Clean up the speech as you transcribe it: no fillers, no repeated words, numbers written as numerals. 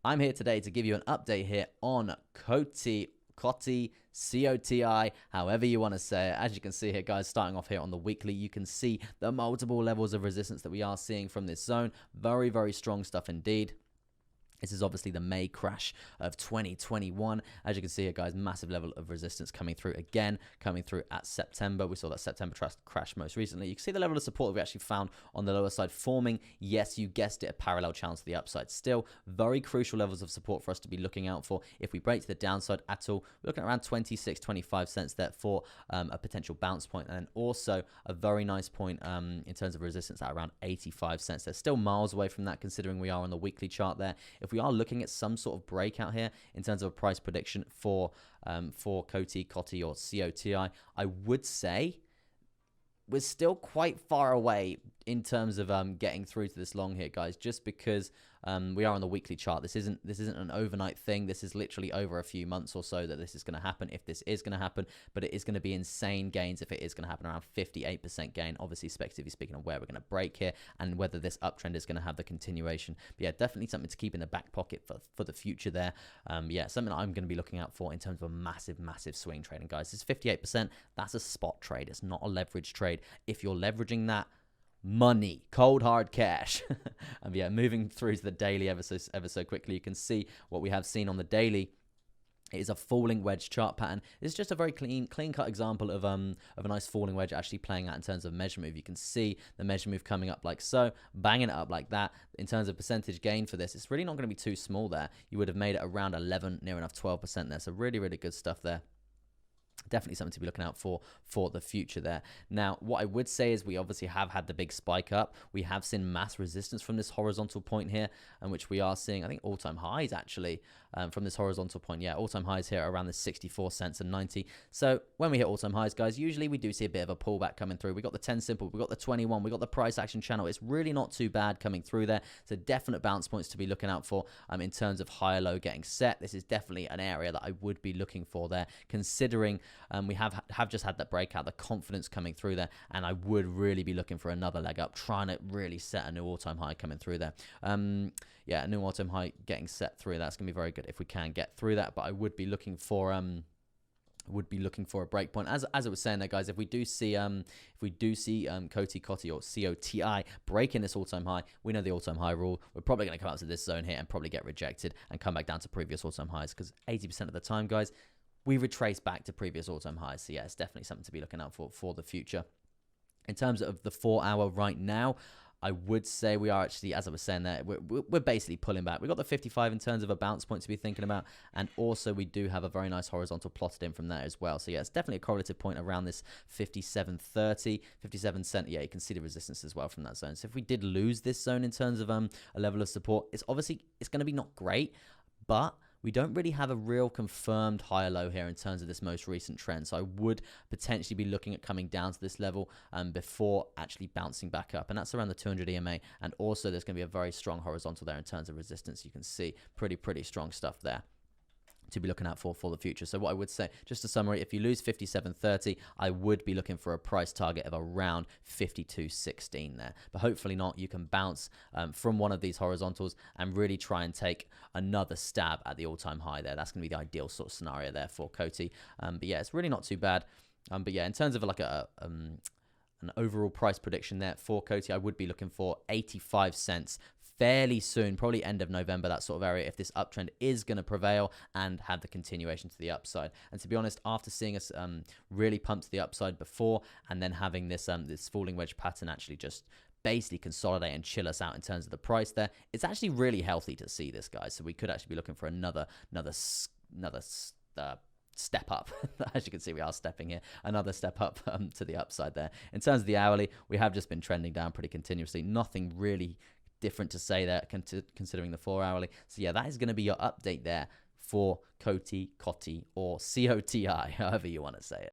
I'm here today to give you an update here on COTI, COTI, however you want to say it. As you can see here, guys, starting off here on the weekly, you can see the multiple levels of resistance that we are seeing from this zone. Very, very strong stuff indeed. This is obviously the May crash of 2021. As you can see here, guys, massive level of resistance coming through again, coming through at September. We saw that September crash most recently. You can see the level of support that we actually found on the lower side forming. Yes, you guessed it, a parallel channel to the upside. Still, very crucial levels of support for us to be looking out for. If we break to the downside at all, we're looking at around 26, 25 cents there for a potential bounce point. And then also a very nice point in terms of resistance at around 85 cents. They're still miles away from that considering we are on the weekly chart there. If we are looking at some sort of breakout here in terms of a price prediction for COTI or COTI, I would say we're still quite far away in terms of getting through to this long here, guys, just because we are on the weekly chart. This isn't an overnight thing. This is literally over a few months or so that this is going to happen, if this is going to happen. But it is going to be insane gains if it is going to happen, around 58% gain, obviously speculatively speaking, on where we're going to break here and whether this uptrend is going to have the continuation. But yeah, definitely something to keep in the back pocket for the future there. Yeah, something that I'm going to be looking out for in terms of a massive swing trading, guys. It's 58%. That's a spot trade. It's not a leverage trade. If you're leveraging that, money, cold hard cash. And yeah, moving through to the daily ever so quickly, you can see what we have seen on the daily. It is a falling wedge chart pattern. It's just a very clean cut example of a nice falling wedge actually playing out in terms of measure move. You can see the measure move coming up like so, banging it up like that. In terms of percentage gain for this, it's really not going to be too small there. You would have made it around 11, near enough 12% there. So really, really good stuff there. Definitely something to be looking out for the future there. Now, what I would say is we obviously have had the big spike up. We have seen mass resistance from this horizontal point here, and which we are seeing, I think, all-time highs actually from this horizontal point. Yeah, all-time highs here around the 64 cents and 90. So when we hit all-time highs, guys, usually we do see a bit of a pullback coming through. We got the 10 simple, we got the 21, we got the price action channel. It's really not too bad coming through there. So definite bounce points to be looking out for in terms of higher low getting set. This is definitely an area that I would be looking for there, considering we have just had that breakout, the confidence coming through there, and I would really be looking for another leg up, trying to really set a new all-time high coming through there. Yeah, a new all-time high getting set through. That's going to be very good if we can get through that, but I would be looking for a break point. As I was saying there, guys, if we do see COTI or COTI breaking this all-time high, we know the all-time high rule. We're probably going to come up to this zone here and probably get rejected and come back down to previous all-time highs, because 80% of the time, guys, we retrace back to previous all-time highs. So yeah, it's definitely something to be looking out for the future. In terms of the 4 hour right now, I would say we are actually, as I was saying there, we're basically pulling back. We got the 55 in terms of a bounce point to be thinking about, and also we do have a very nice horizontal plotted in from there as well. So yeah, it's definitely a correlative point around this 57.30, 57 cent. Yeah, you can see the resistance as well from that zone. So if we did lose this zone in terms of a level of support, it's going to be not great, but we don't really have a real confirmed higher low here in terms of this most recent trend. So I would potentially be looking at coming down to this level before actually bouncing back up. And that's around the 200 EMA. And also there's going to be a very strong horizontal there in terms of resistance. You can see pretty strong stuff there to be looking out for the future. So what I would say, just to summary, if you lose 57.30, I would be looking for a price target of around 52.16 there. But hopefully not. You can bounce from one of these horizontals and really try and take another stab at the all-time high there. That's going to be the ideal sort of scenario there for COTI. But yeah, it's really not too bad. But yeah, in terms of like an overall price prediction there for COTI, I would be looking for 85 cents fairly soon, probably end of November, that sort of area, if this uptrend is going to prevail and have the continuation to the upside. And to be honest, after seeing us really pump to the upside before, and then having this this falling wedge pattern actually just basically consolidate and chill us out in terms of the price there, it's actually really healthy to see this, guys. So we could actually be looking for another step up. As you can see, we are stepping here, another step up to the upside there. In terms of the hourly, we have just been trending down pretty continuously. Nothing really different to say there considering the 4 hourly. So yeah, that is going to be your update there for COTI, or COTI, however you want to say it.